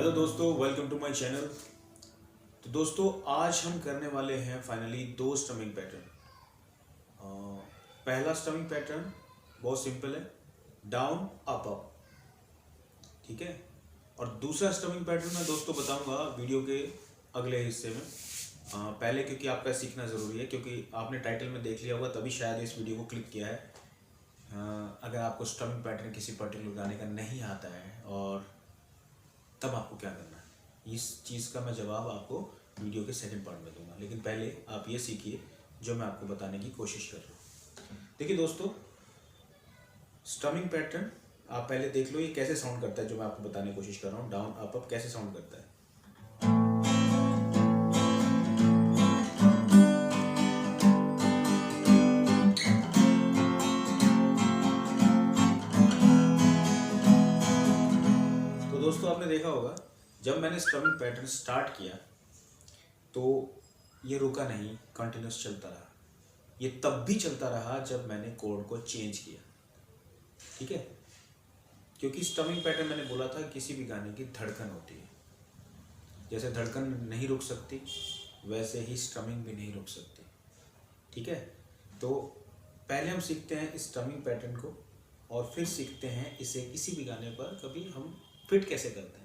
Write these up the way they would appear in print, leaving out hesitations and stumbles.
Hello दोस्तों, welcome to my channel. तो दोस्तों, आज हम करने वाले हैं फाइनली दो स्टमिंग पैटर्न। पहला स्टमिंग पैटर्न बहुत सिंपल है, डाउन अप अप, ठीक है। और दूसरा स्टमिंग पैटर्न मैं दोस्तों बताऊंगा वीडियो के अगले हिस्से में। पहले क्योंकि आपका सीखना ज़रूरी है, क्योंकि आपने टाइटल में देख लिया होगा तभी शायद इस वीडियो को क्लिक किया है। अगर आपको स्टमिंग पैटर्न किसी पर्टिकुलर गाने का नहीं आता है और तब आपको क्या करना है, इस चीज़ का मैं जवाब आपको वीडियो के सेकंड पार्ट में दूंगा। लेकिन पहले आप ये सीखिए जो मैं आपको बताने की कोशिश कर रहा हूँ। देखिए दोस्तों, स्टमिंग पैटर्न आप पहले देख लो ये कैसे साउंड करता है, जो मैं आपको बताने की कोशिश कर रहा हूँ। डाउन अप अप कैसे साउंड करता है। तो दोस्तों, आपने देखा होगा जब मैंने स्टमिंग पैटर्न स्टार्ट किया तो ये रुका नहीं, कंटिन्यूस चलता रहा। ये तब भी चलता रहा जब मैंने कोड को चेंज किया, ठीक है। क्योंकि स्टमिंग पैटर्न मैंने बोला था किसी भी गाने की धड़कन होती है। जैसे धड़कन नहीं रुक सकती वैसे ही स्टमिंग भी नहीं रुक सकती, ठीक है। तो पहले हम सीखते हैं स्टमिंग पैटर्न को और फिर सीखते हैं इसे किसी भी गाने पर कभी हम फिट कैसे करते हैं।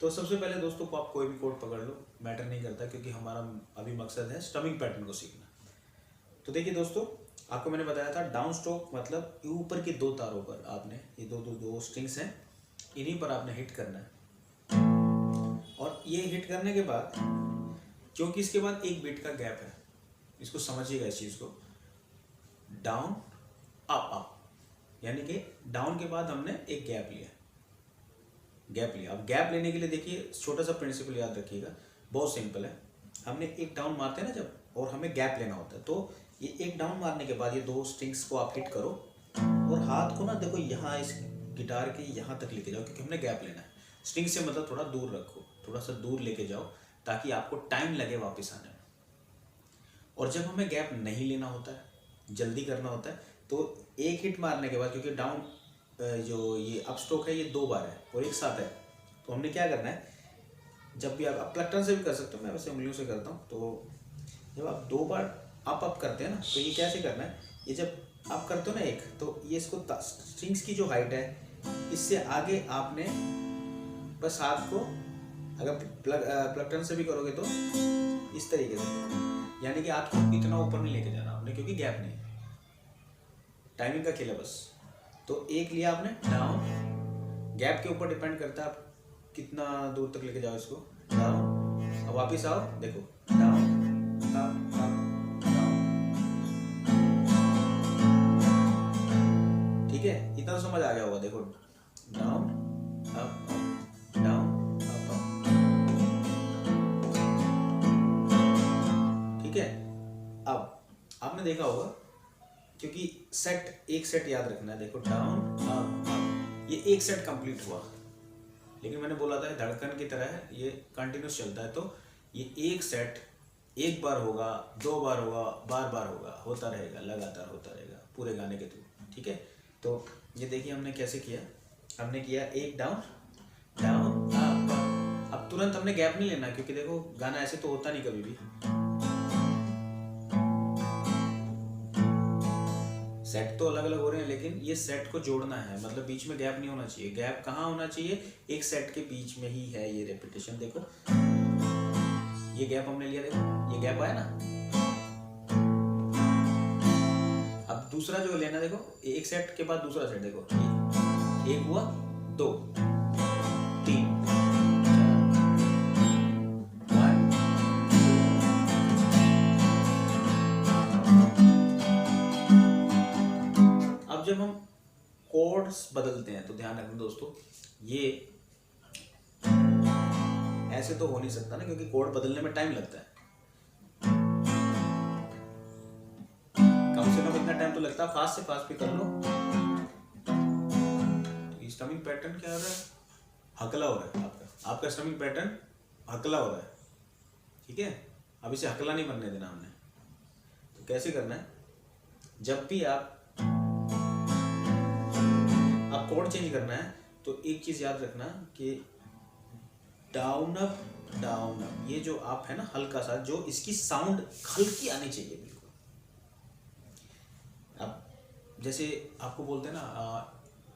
तो सबसे पहले दोस्तों को आप कोई भी कोड पकड़ लो, मैटर नहीं करता, क्योंकि हमारा अभी मकसद है स्टमिंग पैटर्न को सीखना। तो देखिए दोस्तों, आपको मैंने बताया था डाउन स्ट्रोक मतलब ऊपर के दो तारों पर आपने ये दो स्ट्रिंग्स हैं, इन्हीं पर आपने हिट करना है। और ये हिट करने के बाद, क्योंकि इसके बाद एक बीट का गैप है, इसको समझिएगा इस चीज़ को, डाउन अप अप, यानी कि डाउन के बाद हमने एक गैप लिया। अब गैप लेने के लिए देखिए छोटा सा प्रिंसिपल याद रखिएगा, बहुत सिंपल है। हमने एक डाउन मारते हैं ना जब, और हमें गैप लेना होता है, तो ये एक डाउन मारने के बाद ये दो स्ट्रिंग्स को आप हिट करो और हाथ को ना देखो यहाँ इस गिटार के यहाँ तक लेके जाओ, क्योंकि हमने गैप लेना है। स्ट्रिंग से मतलब थोड़ा दूर रखो, थोड़ा सा दूर लेके जाओ ताकि आपको टाइम लगे वापस आने में। और जब हमें गैप नहीं लेना होता है, जल्दी करना होता है, तो एक हिट मारने के बाद, क्योंकि डाउन जो ये अप स्ट्रोक है ये दो बार है और एक साथ है, तो हमने क्या करना है, जब भी आप प्लग टर्न से भी कर सकते हो, मैं वैसे उंगलियों से करता हूँ। तो जब आप दो बार अप करते हैं ना, तो ये कैसे करना है, ये जब आप करते हो ना एक, तो ये इसको स्ट्रिंग्स की जो हाइट है इससे आगे आपने बस हाथ को, अगर प्लग टर्न से भी करोगे तो इस तरीके से, यानी कि हाथ को इतना ऊपर नहीं लेके जाना आपने, क्योंकि गैप नहीं है, टाइमिंग का खेल है बस। तो एक लिया आपने डाउन, गैप के ऊपर डिपेंड करता है आप कितना दूर तक लेके जाओ इसको, डाउन, अब वापिस आओ, देखो डाउन अप अप डाउन, ठीक है। इतना तो समझ आ गया होगा, देखो down up up down up up, ठीक है। अब आपने देखा होगा, क्योंकि एक सेट याद रखना है, देखो डाउन अप अप, ये एक सेट कंप्लीट हुआ। लेकिन मैंने बोला था धड़कन की तरह है, ये कंटिन्यूस चलता है, तो ये एक सेट एक बार होगा, दो बार होगा, बार बार होगा, होता रहेगा, लगातार होता रहेगा पूरे गाने के थ्रू, ठीक है। तो ये देखिए हमने कैसे किया, हमने किया एक डाउन डाउन अप अप। अब तुरंत हमने गैप नहीं लेना, क्योंकि देखो गाना ऐसे तो होता नहीं कभी भी, सेट तो अलग अलग हो रहे हैं, लेकिन ये सेट को जोड़ना है, मतलब बीच में गैप नहीं होना चाहिए। गैप कहाँ होना चाहिए, एक सेट के बीच में ही है ये रेपिटेशन। देखो ये गैप हमने लिया, देखो ये गैप आया ना। अब दूसरा जो लेना, देखो एक सेट के बाद दूसरा सेट, देखो एक हुआ, दो, तीन, जब हम कोड्स बदलते हैं तो ध्यान रखना दोस्तों, ये ऐसे तो हो नहीं सकता ना, क्योंकि कोड बदलने में टाइम लगता है, कम से कम इतना टाइम तो लगता है। फास्ट से फास्ट भी कर लो। तो स्टमिंग पैटर्न क्या हो रहा है, हकला हो रहा है आपका स्टमिंग पैटर्न हकला हो रहा है, ठीक है। अब इसे हकला नहीं बनने देना हमने। तो कैसे करना है, जब भी आप कोड चेंज करना है तो एक चीज याद रखना कि डाउन अप, ये जो आप है ना हल्का सा, जो इसकी साउंड हल्की आनी चाहिए बिल्कुल। अब जैसे आपको बोलते हैं ना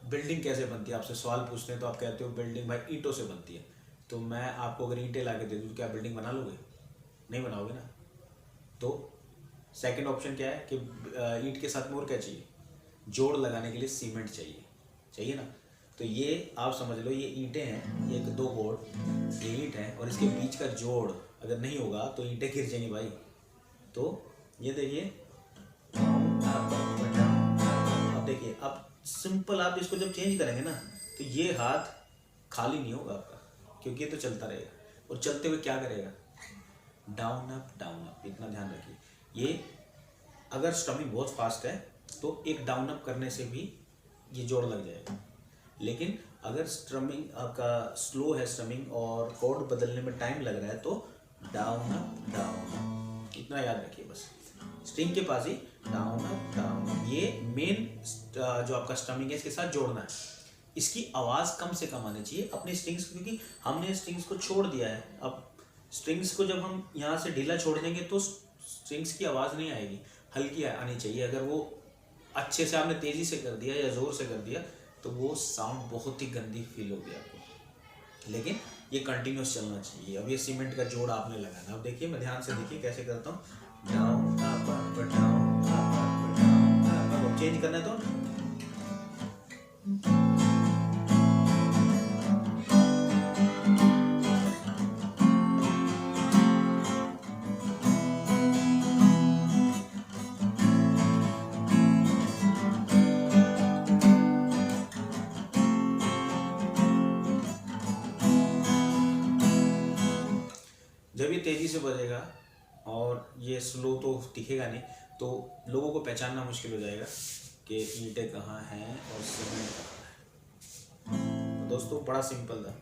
बिल्डिंग कैसे बनती है, आपसे सवाल पूछते हैं तो आप कहते हो बिल्डिंग भाई ईंटों से बनती है। तो मैं आपको अगर ईंटें ला के दे दूँ तो क्या बिल्डिंग बना लोगे? नहीं बनाओगे ना। तो सेकंड ऑप्शन क्या है कि ईंट के साथ में और क्या चाहिए? जोड़ लगाने के लिए सीमेंट चाहिए ना। तो ये आप समझ लो, ये ईंटें हैं, एक दो बोर्ड, ये ईंट है और इसके बीच का जोड़ अगर नहीं होगा तो ईंटें गिर जाएंगी भाई। तो ये देखिए, अब देखिए, अब सिंपल आप इसको जब चेंज करेंगे ना तो ये हाथ खाली नहीं होगा आपका, क्योंकि ये तो चलता रहेगा और चलते हुए क्या करेगा? डाउन अप, इतना ध्यान रखिए। ये अगर स्ट्रमिंग बहुत फास्ट है तो एक डाउन अप करने से भी ये जोड़ लग जाएगा, लेकिन अगर स्ट्रमिंग आपका स्लो है स्ट्रमिंग और कॉर्ड बदलने में टाइम लग रहा है तो डाउन अप, इतना याद रखिए बस। स्ट्रिंग के पास ही डाउन अप, ये मेन जो आपका स्ट्रमिंग है इसके साथ जोड़ना है। इसकी आवाज़ कम से कम आनी चाहिए अपनी स्ट्रिंग्स, क्योंकि हमने स्ट्रिंग्स को छोड़ दिया है। अब स्ट्रिंग्स को जब हम यहाँ से ढीला छोड़ देंगे तो स्ट्रिंग्स की आवाज़ नहीं आएगी, हल्की आनी चाहिए। अगर वो अच्छे से आपने तेज़ी से कर दिया या ज़ोर से कर दिया तो वो साउंड बहुत ही गंदी फील होगी आपको। लेकिन ये कंटिन्यूस चलना चाहिए। अब ये सीमेंट का जोड़ आपने लगाना। अब देखिए, मैं ध्यान से देखिए कैसे करता हूँ। Down up down up, change करना है तो जब ये तेज़ी से बजेगा और ये स्लो तो दिखेगा नहीं, तो लोगों को पहचानना मुश्किल हो जाएगा कि ईंटें कहाँ हैं और सीमेंट कहाँ है। तो दोस्तों बड़ा सिंपल था।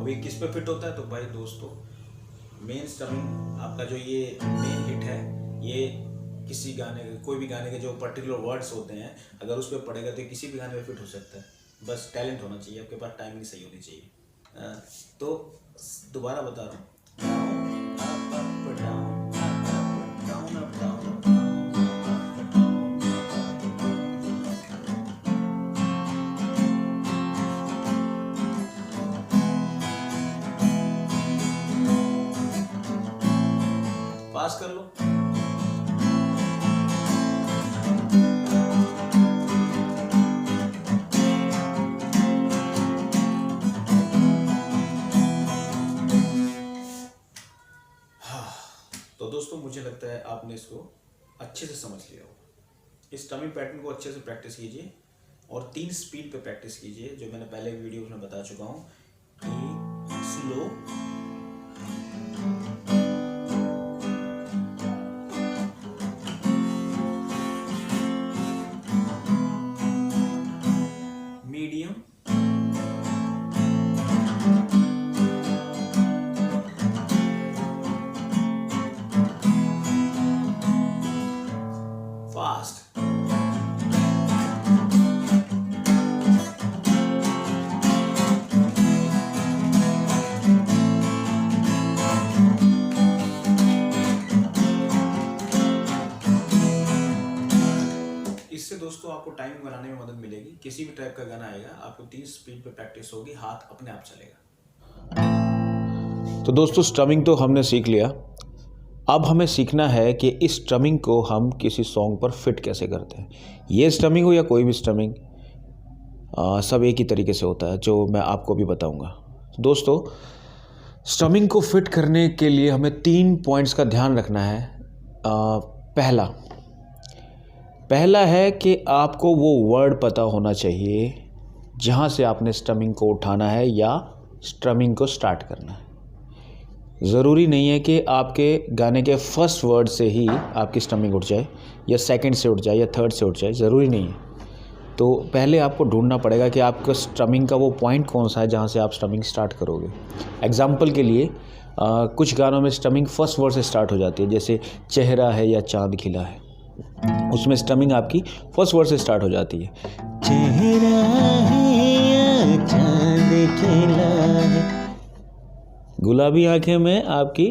अब ये किस पे फिट होता है? तो भाई दोस्तों, मेन स्ट्रमिंग आपका जो ये मेन हिट है, ये किसी गाने के, कोई भी गाने के जो पर्टिकुलर वर्ड्स होते हैं, अगर उस पर पड़ेगा तो किसी भी गाने में फिट हो सकता है। बस टैलेंट होना चाहिए आपके पास, टाइमिंग सही होनी चाहिए। तो दोबारा बता रहा हूँ, पास कर लो। तो दोस्तों मुझे लगता है आपने इसको अच्छे से समझ लिया होगा। इस स्ट्रमिंग पैटर्न को अच्छे से प्रैक्टिस कीजिए और 3 स्पीड पे प्रैक्टिस कीजिए, जो मैंने पहले वीडियो में बता चुका हूँ कि स्लो, मीडियम, फास्ट। इससे दोस्तों आपको टाइमिंग बनाने में मदद मिलेगी। किसी भी टाइप का गाना आएगा, आपको 3 स्पीड पे प्रैक्टिस होगी, हाथ अपने आप चलेगा। तो दोस्तों स्ट्रमिंग तो हमने सीख लिया। अब हमें सीखना है कि इस स्ट्रमिंग को हम किसी सॉन्ग पर फिट कैसे करते हैं। ये स्ट्रमिंग हो या कोई भी स्ट्रमिंग, सब एक ही तरीके से होता है, जो मैं आपको भी बताऊंगा। दोस्तों स्ट्रमिंग को फिट करने के लिए हमें 3 पॉइंट्स का ध्यान रखना है। पहला है कि आपको वो वर्ड पता होना चाहिए जहाँ से आपने स्ट्रमिंग को उठाना है या स्ट्रमिंग को स्टार्ट करना है। ज़रूरी नहीं है कि आपके गाने के फर्स्ट वर्ड से ही आपकी स्ट्रमिंग उठ जाए या सेकंड से उठ जाए या थर्ड से उठ जाए, ज़रूरी नहीं है। तो पहले आपको ढूंढना पड़ेगा कि आपका स्ट्रमिंग का वो पॉइंट कौन सा है जहाँ से आप स्ट्रमिंग स्टार्ट करोगे। एग्जाम्पल के लिए कुछ गानों में स्ट्रमिंग फर्स्ट वर्ड से स्टार्ट हो जाती है, जैसे चेहरा है या चाँद खिला है, उसमें स्ट्रमिंग आपकी फर्स्ट वर्ड से स्टार्ट हो जाती है। चेहरा है या चाँद खिला है, गुलाबी आंखें में आपकी,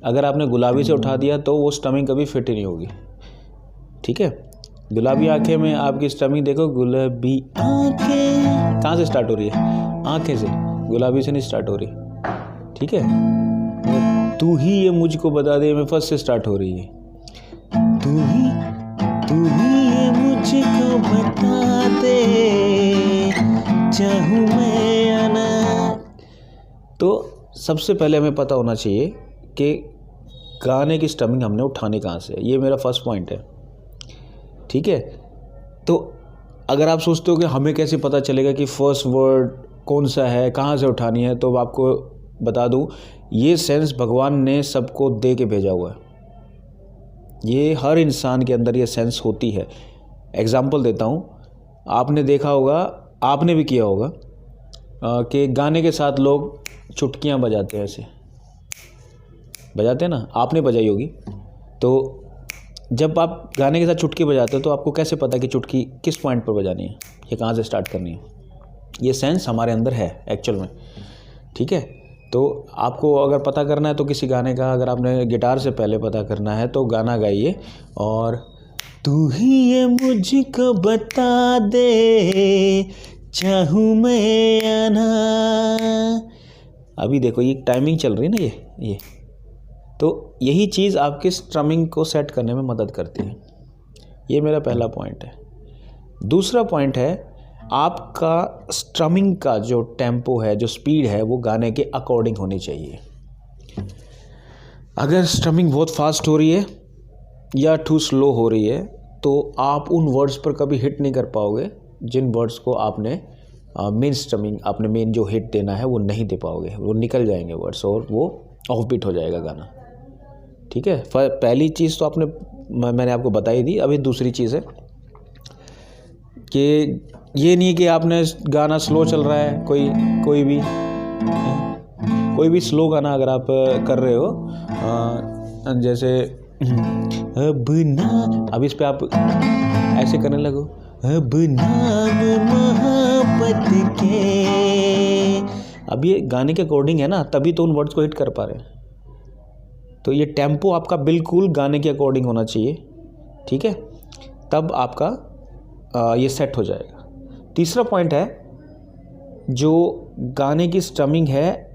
अगर आपने गुलाबी से उठा दिया तो वो स्टमिंग कभी फिट ही नहीं होगी, ठीक है। गुलाबी आंखें में आपकी स्टमिंग देखो, गुलाबी आंखें कहाँ से स्टार्ट हो रही है, आंखें से, गुलाबी से नहीं स्टार्ट हो रही, ठीक है। तू ही ये मुझको बता दे में फर्स्ट से स्टार्ट हो रही है, तू ही ये मुझको बता दे, चाहूं मैं या ना। तो सबसे पहले हमें पता होना चाहिए कि गाने की स्टमिंग हमने उठानी कहाँ से है, ये मेरा फर्स्ट पॉइंट है, ठीक है। तो अगर आप सोचते हो कि हमें कैसे पता चलेगा कि फर्स्ट वर्ड कौन सा है, कहाँ से उठानी है, तो आपको बता दूं, ये सेंस भगवान ने सबको दे के भेजा हुआ है। ये हर इंसान के अंदर ये सेंस होती है। एग्जाम्पल देता हूँ, आपने देखा होगा, आपने भी किया होगा कि गाने के साथ लोग चुटकियाँ बजाते हैं, ऐसे बजाते हैं ना, आपने बजाई होगी। तो जब आप गाने के साथ चुटकी बजाते हो तो आपको कैसे पता कि चुटकी किस पॉइंट पर बजानी है, ये कहाँ से स्टार्ट करनी है, ये सेंस हमारे अंदर है एक्चुअल में, ठीक है। तो आपको अगर पता करना है तो किसी गाने का, अगर आपने गिटार से पहले पता करना है तो गाना गाइए, और तू ही ये मुझको बता दे, चाहूँ मैं या ना। अभी देखो ये टाइमिंग चल रही है ना, ये तो यही चीज़ आपके स्ट्रमिंग को सेट करने में मदद करती है। ये मेरा पहला पॉइंट है। दूसरा पॉइंट है, आपका स्ट्रमिंग का जो टेम्पो है, जो स्पीड है, वो गाने के अकॉर्डिंग होनी चाहिए। अगर स्ट्रमिंग बहुत फास्ट हो रही है या टू स्लो हो रही है तो आप उन वर्ड्स पर कभी हिट नहीं कर पाओगे जिन वर्ड्स को आपने मेन स्ट्रमिंग, आपने मेन जो हिट देना है वो नहीं दे पाओगे, वो निकल जाएंगे वर्ड्स और वो ऑफ बीट हो जाएगा गाना, ठीक है। पहली चीज़ तो मैंने आपको बताई दी। अभी दूसरी चीज़ है कि ये नहीं कि आपने गाना स्लो चल रहा है, कोई भी स्लो गाना अगर आप कर रहे हो, जैसे अब ना, अब इस पे आप ऐसे करने लगो, अब नाम मोहब्बत के, अब ये गाने के अकॉर्डिंग है ना, तभी तो उन वर्ड्स को हिट कर पा रहे हैं। तो ये टेम्पो आपका बिल्कुल गाने के अकॉर्डिंग होना चाहिए, ठीक है, तब आपका ये सेट हो जाएगा। तीसरा पॉइंट है, जो गाने की स्ट्रमिंग है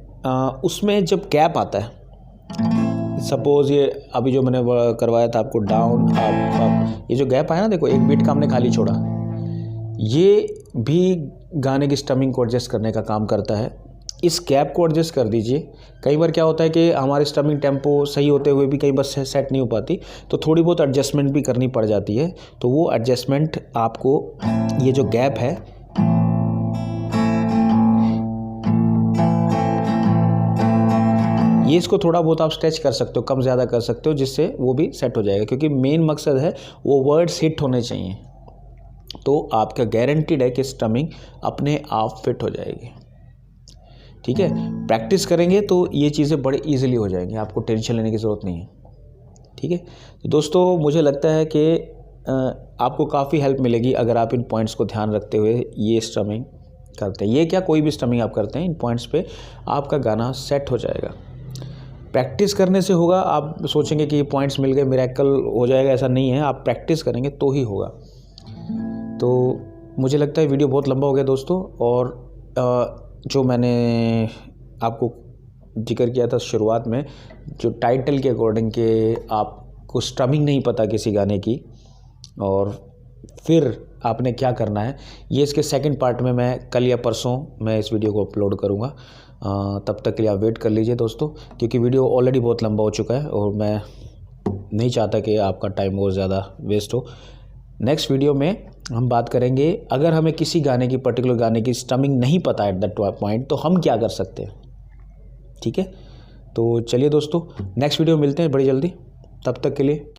उसमें जब गैप आता है, सपोज़ ये अभी जो मैंने करवाया था आपको, डाउन अप, ये जो गैप आया ना, देखो एक बीट का हमने खाली छोड़ा, ये भी गाने की स्ट्रमिंग को एडजस्ट करने का काम करता है। इस गैप को एडजस्ट कर दीजिए। कई बार क्या होता है कि हमारी स्ट्रमिंग टेम्पो सही होते हुए भी कई बार सेट नहीं हो पाती, तो थोड़ी बहुत एडजस्टमेंट भी करनी पड़ जाती है। तो वो एडजस्टमेंट आपको, ये जो गैप है, ये इसको थोड़ा बहुत आप स्ट्रेच कर सकते हो, कम ज़्यादा कर सकते हो, जिससे वो भी सेट हो जाएगा, क्योंकि मेन मकसद है वो वर्ड्स हिट होने चाहिए। तो आपका गारंटीड है कि स्ट्रमिंग अपने आप फिट हो जाएगी, ठीक है। प्रैक्टिस करेंगे तो ये चीज़ें बड़े इजीली हो जाएंगी, आपको टेंशन लेने की ज़रूरत नहीं है, ठीक है। तो दोस्तों, मुझे लगता है कि आपको काफ़ी हेल्प मिलेगी अगर आप इन पॉइंट्स को ध्यान रखते हुए ये स्ट्रमिंग करते हैं। ये क्या, कोई भी स्ट्रमिंग आप करते हैं, इन पॉइंट्स पे आपका गाना सेट हो जाएगा। प्रैक्टिस करने से होगा। आप सोचेंगे कि ये पॉइंट्स मिल गए, मिरेकल हो जाएगा, ऐसा नहीं है। आप प्रैक्टिस करेंगे तो ही होगा। तो मुझे लगता है वीडियो बहुत लंबा हो गया दोस्तों, और जो मैंने आपको जिक्र किया था शुरुआत में, जो टाइटल के अकॉर्डिंग के आपको स्ट्रमिंग नहीं पता किसी गाने की और फिर आपने क्या करना है, ये इसके सेकंड पार्ट में मैं कल या परसों मैं इस वीडियो को अपलोड करूँगा। तब तक के लिए आप वेट कर लीजिए दोस्तों, क्योंकि वीडियो ऑलरेडी बहुत लंबा हो चुका है और मैं नहीं चाहता कि आपका टाइम बहुत ज़्यादा वेस्ट हो। नेक्स्ट वीडियो में हम बात करेंगे, अगर हमें किसी गाने की, पर्टिकुलर गाने की स्ट्रमिंग नहीं पता एट दैट पॉइंट, तो हम क्या कर सकते हैं, ठीक है। तो चलिए दोस्तों, नेक्स्ट वीडियो में मिलते हैं बड़ी जल्दी, तब तक के लिए।